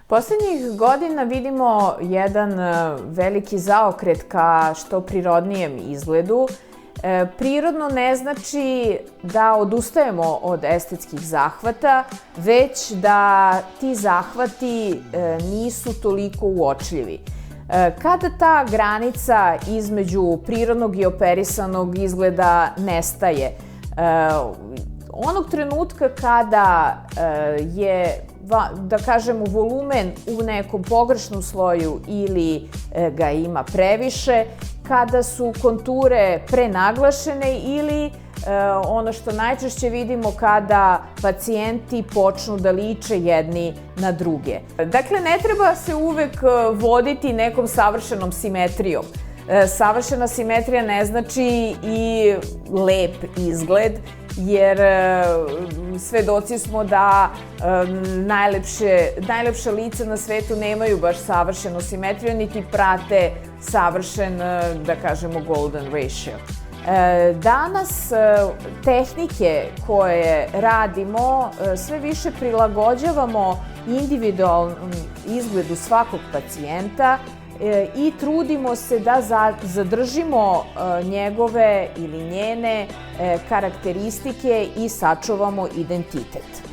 Poslednjih godina vidimo jedan veliki zaokret ka što prirodnijem izgledu. Prirodno ne znači da odustajemo od estetskih zahvata, već da ti zahvati nisu toliko uočljivi. Kada ta granica između prirodnog i operisanog izgleda nestaje, onog trenutka kada je, da kažemo, volumen u nekom pogrešnom sloju ili ga ima previše, kada su konture prenaglašene ili ono što najčešće vidimo kada pacijenti počnu da liče jedni na druge. Dakle, ne treba se uvek voditi nekom savršenom simetrijom. Savršena simetrija ne znači i lep izgled, jer svedoci smo da najlepša lica na svetu nemaju baš savršenu simetriju, niti prate savršen, da kažemo, golden ratio. Danas tehnike koje radimo sve više prilagođavamo individualnom izgledu svakog pacijenta i trudimo se da zadržimo njegove ili njene karakteristike i sačuvamo identitet.